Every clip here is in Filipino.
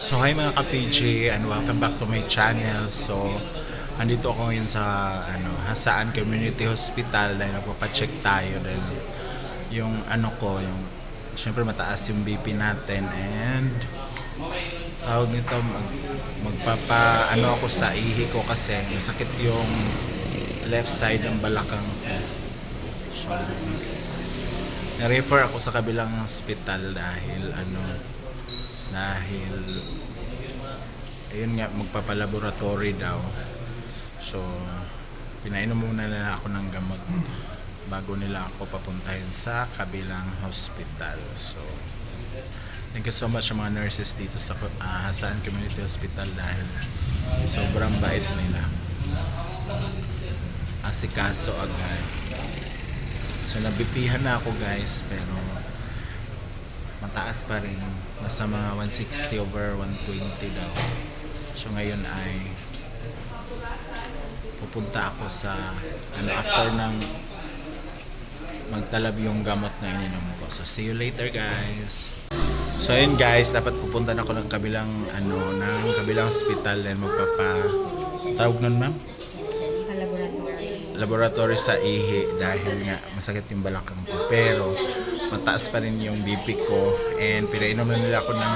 So hi mga ka-PJ and welcome back to my channel. So andito ako ngayon sa Hasaan Community Hospital dahil nagpapacheck tayo dahil yung yung syempre mataas yung BP natin and tawag nito magpapa ako sa ihi ko kasi masakit yung left side ng balakang ko. So na-refer ako sa kabilang hospital dahil ayun nga magpapalaboratory daw. So pinainom muna nila ako ng gamot bago nila ako papuntahin sa kabilang hospital. So thank you so much sa mga nurses dito sa Hasaan Community Hospital dahil sobrang bait nila, asikaso agad. So nabipihan na ako guys, pero mataas pa rin, nasa mga 160 over 120 daw. So ngayon ay pupunta ako sa after ng magtalab yung gamot na ininom ko. So see you later guys. So ayun guys, dapat pupunta na ako ng kabilang kabilang hospital then tawag nun ma'am? Laboratory sa ihi dahil nga masakit yung balakang ko, pero mataas pa rin yung BP ko and pinainom na nila ako ng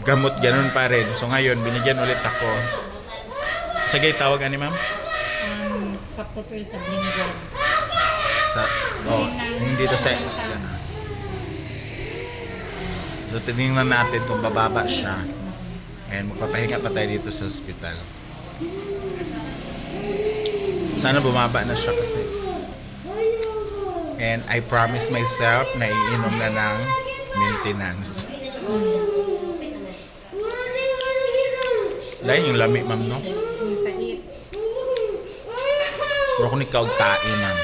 gamot, ganun pa rin. So ngayon binigyan ulit ako. Sige, tawag ni ma'am? Kaptopil sa Blingon. Hindi to sa so tinignan natin kung bababa siya and magpapahinga pa tayo dito sa hospital. Sana bumaba na siya kasi. And I promise myself na iinom na ng maintenance. Dahil yung lami, ma'am, no? Pero kung ikaw tae, ma'am.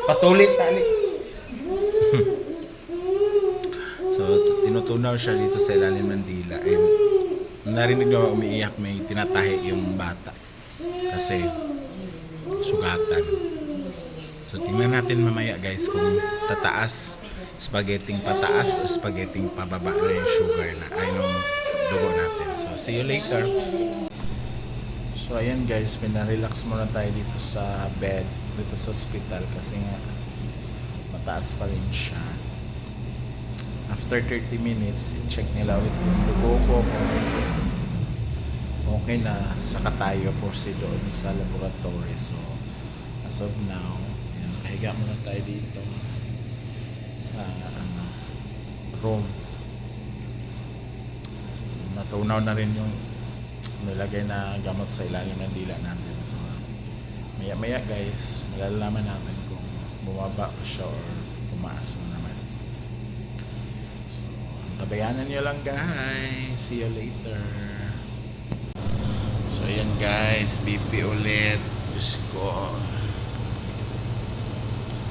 Patulit, tali. So, tinutunaw siya dito sa ilalim ng dila. And narinig na umiiyak, may tinatahi yung bata. Kasi sugatan. So, tingnan natin mamaya guys kung tataas, spaghetti pataas o spaghetti pababa na yung sugar na ay nung dugo natin. So, see you later. So, ayan guys, pinarelax muna tayo dito sa bed, dito sa hospital kasi nga mataas pa rin siya. After 30 minutes, check nila ulit yung dugo ko kung okay na, saka tayo proceed doon sa laboratory. So, as of now, yan, nakahiga muna tayo dito sa room. Natunaw na rin yung nilagay na gamot sa ilalim ng dila natin. So, maya guys, malalaman natin kung bumaba pa siya or pumaas na naman. Tabayanan nyo lang guys. See you later. So ayan guys, BP ulit. Diyos ko,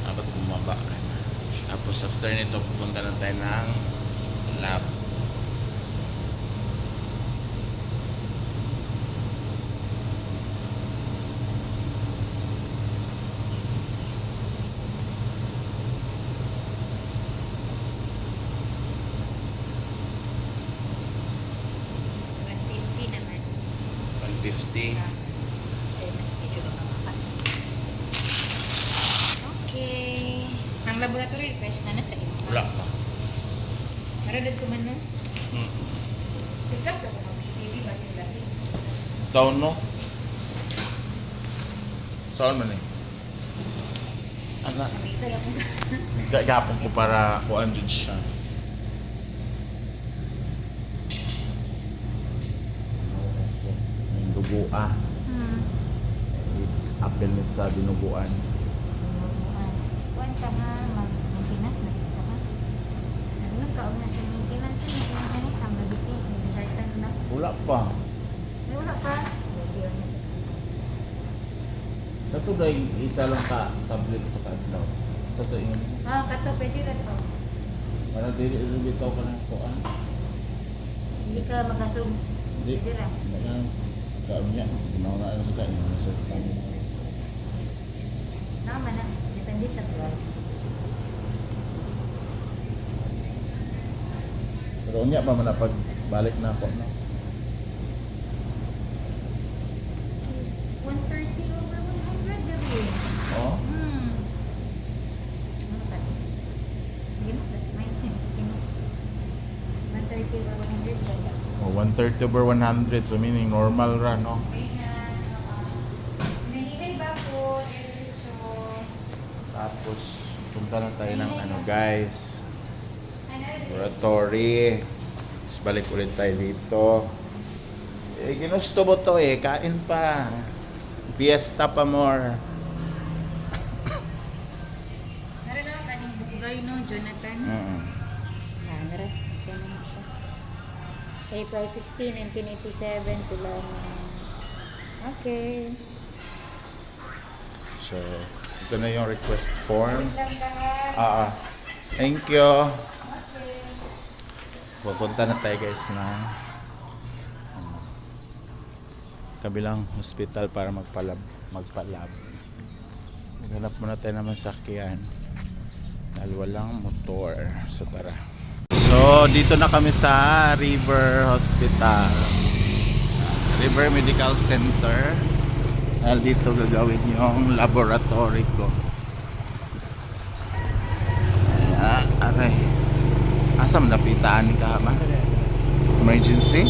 dapat bumaba. Tapos after nito pupunta na tayo ng lab. Okay. Ang laboratory request na nasa iyo. Wala pa. Maradad ko man no? Request ako mag-BTV ba sila rin? Taon no? Saan man eh? Ano? Kamita lang ko. Gagapon ko para kuan dyan siya. Yung duguan. Apel ni sa dinuguan. Kuwan ka ha, mag-maintenance na dito ka. Nagulog ka na sa maintenance yun. Ano ka, mag-BTV, resultant na. Wala pa. Ay, wala pa. Ito dahil isa lang ka tablet sa kadlaw. Sa to ingon. Kato, pwede na to. Para dili bitaw ka ng kuan. Hindi ka makasug. Hindi. Pwede ra. Kaon niya. Ginawa na sa kain. Sa stand. Tama na. Depende sa price. Pero niya pa man na pagbalik na ako, no? 130 over 100 gabi. Oh? Ano ba? Hindi mo, that's 19. 130 over 100 sa Oh, 130 over 100, so meaning normal ra, no? Nahihay ba po? Diretso. Tapos, punta na tayo ng ano, guys. Laboratory. Tapos balik ulit tayo dito. Eh, ginusto mo to eh. Kain pa. Fiesta pa more. Nara na kaning bugay no, Jonathan? Nara. Ganun siya. April 16, 1987 sila na. Okay. So, ito na yung request form. Lang lahat. Thank you. Okay. Pupunta na tayo guys na kabilang hospital para magpalab. Maghanap muna tayo naman sakyan dahil walang motor. So tara. So dito na kami sa River Hospital, River Medical Center. Dahil dito gagawin yung laboratory ko. Aray. Asa man napitaan ka ba? Emergency?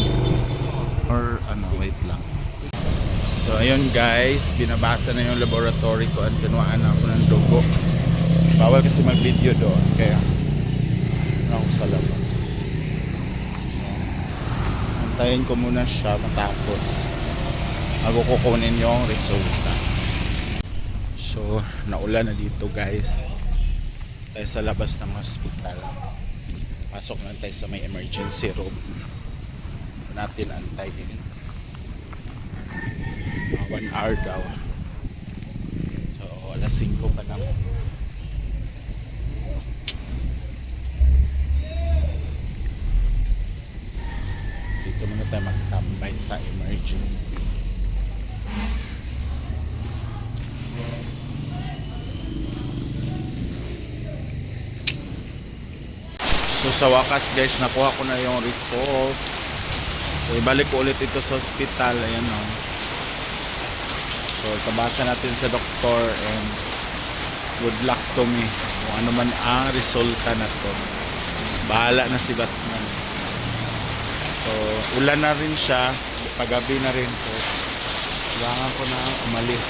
Or ano, wait lang. So ayun guys, binabasa na yung laboratory ko at kinuhaan ako ng dugo. Bawal kasi mag-video doon, kaya ako sa labas. Antayin ko muna siya matapos bago kukunin yung resulta. So naulan na dito guys. Tayo sa labas ng hospital. Pasok na tayo sa may emergency room. Natin antayin. 1 hour daw. So alas 5 pa lang. Dito muna tayo magtambay sa emergency. So sa wakas guys, nakuha ko na yung result. So ibalik ko ulit ito sa hospital. Ayan o. So tabasa natin sa doktor and good luck to me kung ano man ang resulta na to. Bahala na si Batman. So ulan na rin siya, paggabi na rin to. Kailangan ko na umalis.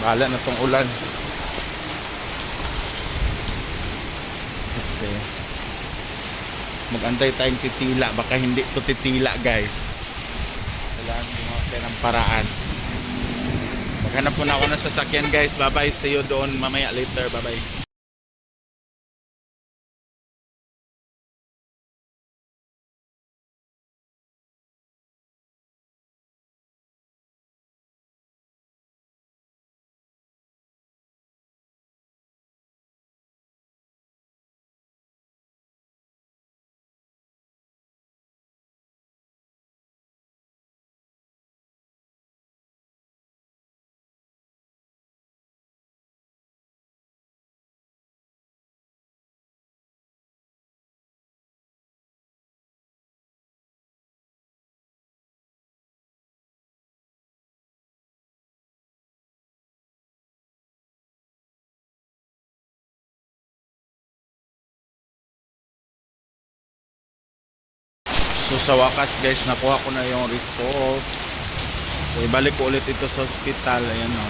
Bahala na tong ulan. Kasi mag-antay tayong titila, baka hindi to titila guys. Kailangan mo mga ng paraan. Maghanap po na ako ng sasakyan guys. Bye bye, see you doon mamaya later. Bye bye. So sa wakas guys, nakuha ko na yung result. So ibalik ko ulit ito sa hospital. Ayan o.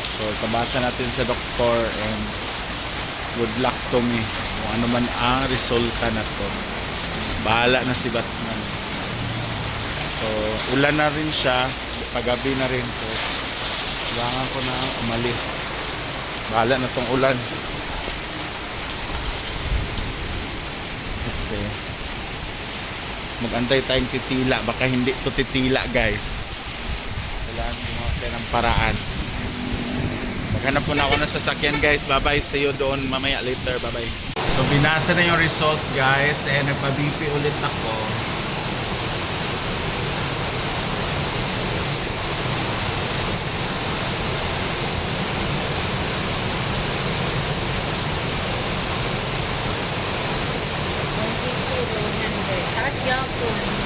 So tabasa natin sa doktor and good luck to me kung ano man ang resulta na to. Bahala na si Batman. So ulan na rin siya, paggabi na rin to. Kailangan ko na umalis. Bahala na tong ulan. Kasi mag-antay tayong titila, baka hindi to titila guys. Kailangan mo mga ng paraan. Maghanap po na ako ng sasakyan guys. Bye bye, see you doon mamaya later. Bye bye. So binasa na yung result guys, eh nagpa-BP ulit ako.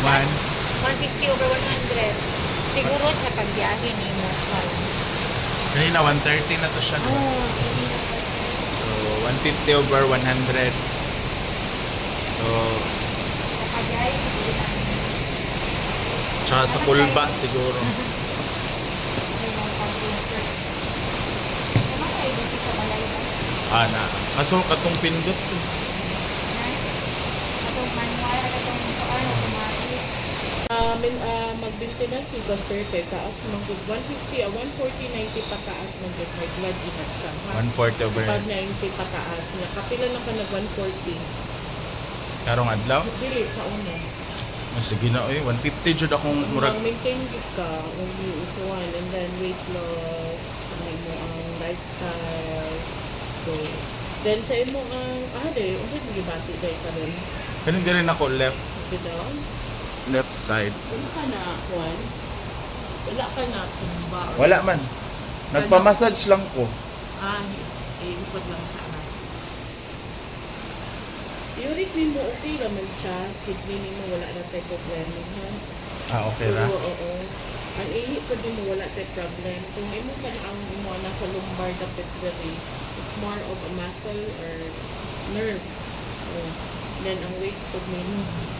One. 150 over 100. Siguro sa pagbiyahe ni mo. Kanina 130 na to siya. No? So 150 over 100. So Sa pagbiyahe siguro na. tsaka sa kulba siguro. Ana. Kaso katong pindot to. Magbinti na si Gaserte, taas manggod 150 140-90 pataas manggod may blood inat siya. Ha? 140 over. Pag 90 pataas niya. Kapila lang ka nag 140. Karong adlaw. Dili sa una. Oh, sige na oy, 150 jud akong murag. Mag-maintain gid ka only upuan and then weight loss, may mo ang lifestyle. So, then sa imo ang unsa yung gibati day ka rin? Kaning diri na ko left Down? left side. Wala ka na, Juan? Wala ka na tumba? or- Wala man. Nagpa-massage lang ko. Ikot lang sa akin. Uric ni mo, okay naman siya. Kidney ni mo, wala na tayo problema, ha? Ah, okay ra. Oo. Ang ihi ko din mo, wala tayo problem. Kung imo ka na ang mo nasa lumbar na pituitary, it's more of a muscle or nerve. Oh. Then, ang weight ko mo,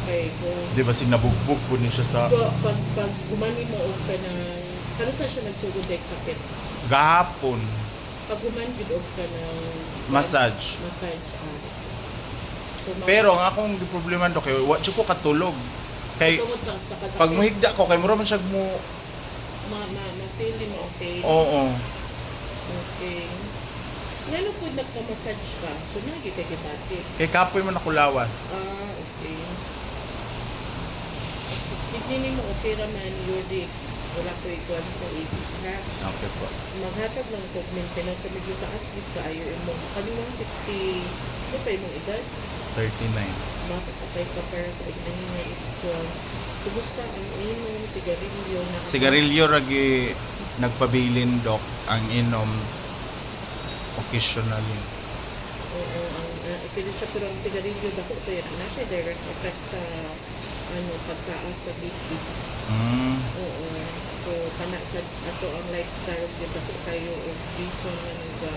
kay kung Di ba sig nabugbog po ni siya sa pag gumani mo og ka ng kano sa siya nagsugod dahil sakit. gahapon Pag gumani gid og ka ng massage. massage. So, Pero ang akong problema do kay wa jud ko katulog. Kay tungod sa kasakit. pag muhigda ko kay mura man siya mo ma-feel din mo okay. oo. Okay. Ngano po nagka-massage ka? So, nagigit kay bati. Kay kapoy man ako lawas. Okay. Hindi mo okay raman, Yodi. Wala ko ikuan sa ibig, ha? Okay po. Maghatag lang ko maintenance sa medyo taas dito kayo mo. Kani mo 60, ano pa yung edad? 39. Makakapay ka para sa edad niya ito. Kumusta ang inom, sigarilyo na Sigarilyo ragi nagpabilin dok ang inom occasionally. Oo, ang ipili siya pero ang sigarilyo dako to yan. Na siya direct effect sa pagtaas sa BP. Mm. Oo. So, kana sa ato ang lifestyle dito dako tayo og reason nga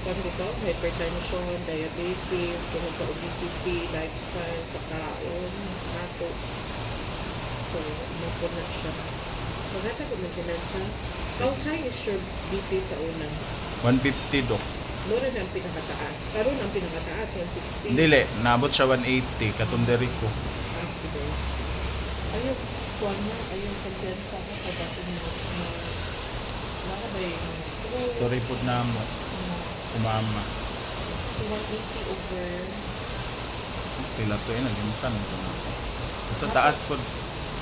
kung ito, hypertension, diabetes, tungkol sa obesity, lifestyle, sa kaon, ato. So, mapuna siya. Magata ko maintenance ha. How high is your BP sa una? 150 dok. Mura na ang pinakataas. Karon ang pinakataas, 160. Dili, naabot siya 180 katunderi ko. Taas ko ba? Ayaw, kuwan na, ayaw kumpiyansa ko pagkasin mo na wala ba yung stroke? Story pod namo kumama. So, 180 over Pila to nalimtan ko na. Sa taas pod.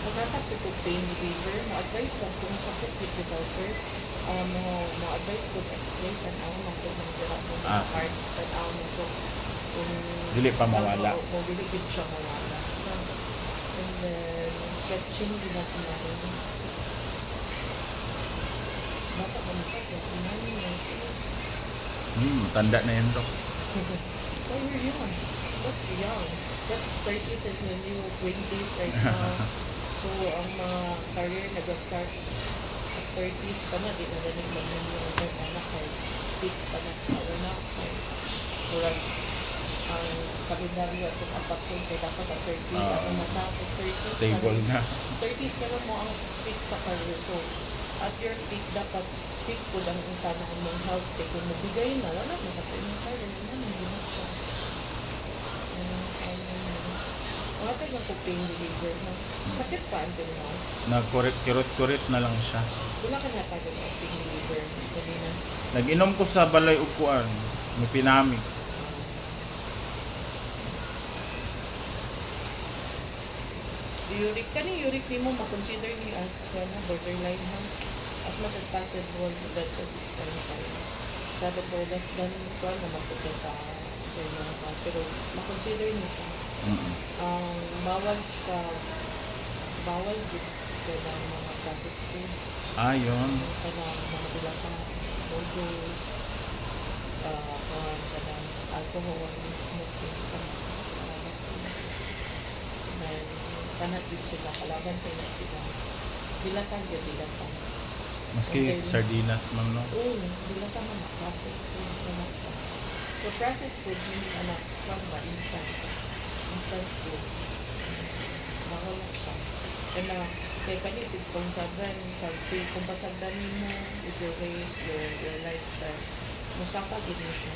maghatag ko itong pain reliever. Ma-advise lang kung sakit dito daw, sir. Ma-advise ko x-ray, tanaw lang kung nagdira mo Ah, ng heart, tanaw lang kung Dili pa mawala. Kung dili din siya mawala. And then, stretching din natin natin. Bata ko na siya, 29 years old. Tanda na yun dok. Oh, you're young. That's young. That's 30s and then you 20s right now. So, ang mga career nag-start sa 30s pa na, di na rin naman yung anak kay peak pa na sa una. Kurang ang kalendaryo at kung apasin kay dapat ang 30 ano matapos 30s Stable na. 30s na mo ang peak sa career. So, at your peak, dapat peak po lang ang tanong mong health. Kung mabigay na, wala mo kasi yung career. Hindi na siya. Matag ng pain reliever na. Sakit pa until now. Nagkurit-kurit na lang siya. Wala ka natagod ng pain reliever. Kanina. Nag-inom ko sa balay upuan. May pinamig. Uric, uric ni mo, makonsider ni as borderline ha. As much as possible, less than 6.5. Sabi ko, less than 12 naman po sa journal ka. Pero makonsider niyo siya. Ang bawal din ka ng mga processed foods. Yun. Ka ng mga bilasang burgers, ka ng alcohol, smoking, then Kanat yun sila, kalaban kayo na sila. Dilatan yun, dilatan. Maski Okay. sardinas man no. Oo, dilatan na processed foods naman siya. So processed foods, meaning anak, kwan ba, instant. Instant food. Mahal siya. Kaya kay kani 6.7, kung pasagdan mo with your weight, your lifestyle, musaka gid mo siya.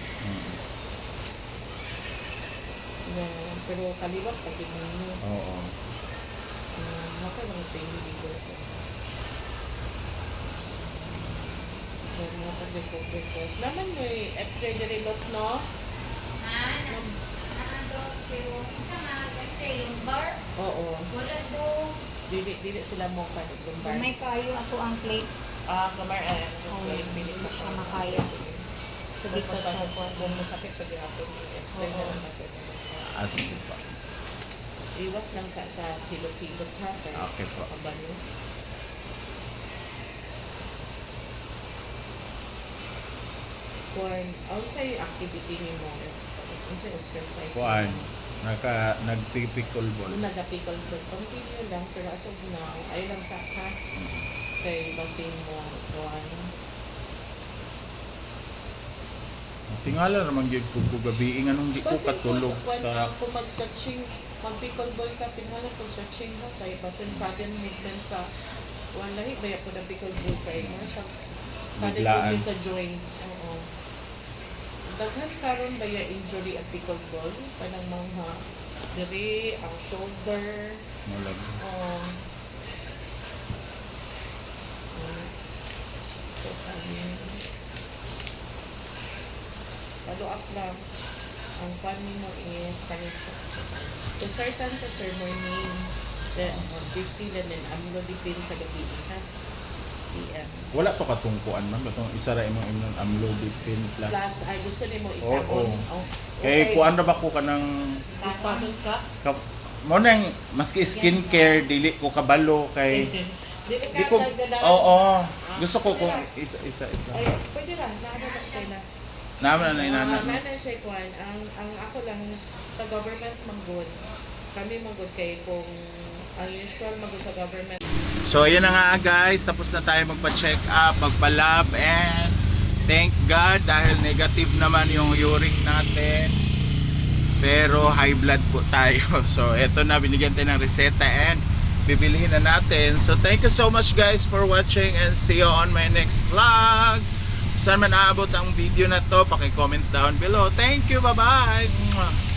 Pero kaliwat pag gid mo, Oo. maka lang ito yung ligo ko. So, mga pag-recover. Naman mo x-ray diri lot, no? Pero isa nga, kasi yung bar, Oo. wala do. Dili sila mo ka lumbar. Gamay kayo ako ang plate. Kamar, okay, Oo, pilit hindi ka siya makaya. Sige. Hindi ko sa kwan. Kung masakit pag hapon, x-ray na Oo. lang natin. Sige po. Iwas lang sa hilot-hilot ha. Okay po. Kabanyo. Kung ano sa activity ni mo, ano sa exercise? Kuan, nagpipikol ball. Kung nag-pickle food, continue lang, pero asog na, ayaw lang sa ka. Kay basin mo, kuan. Tingala naman gyud ko gabi nganong di ko Basin katulog kung sa kung mag-searching, mag-pickleball ka, pinhala kung searching mo, kay basin sudden movement sa, lahi, baya po na pickleball kay mo siya. Sudden Biglaan. movement sa joints, oo. Daghan karon baya injury at pickleball, kanang mga diri, ang shoulder, mulag. So, follow up lang. Ang fun mo is to certain to sir morning, the 50 and then amlo dipin sa gabi ha. PM. Wala to katungkuan man batong isa ra imong amlodipine plus. Plus, ay gusto ni mo isa Oo. Oh, Kay kuan ra ba ko kanang Paano ka? mo nang maski skincare dili ko kabalo kay Dili di ka ko tagadalan. oo gusto ko kung isa Ay, pwede lang. Naano na siya na. naman na inana. Nanay siya kuan. Ang ako lang sa government manggod. Kami manggod kay kung ang usual manggod sa government. So yun na nga guys, tapos na tayo magpa-check up, magpa-lab and thank God dahil negative naman yung uric natin. Pero high blood po tayo. So eto na, binigyan tayo ng reseta and bibilihin na natin. So thank you so much guys for watching and see you on my next vlog. Saan man aabot ang video na to, paki-comment down below. Thank you, bye-bye!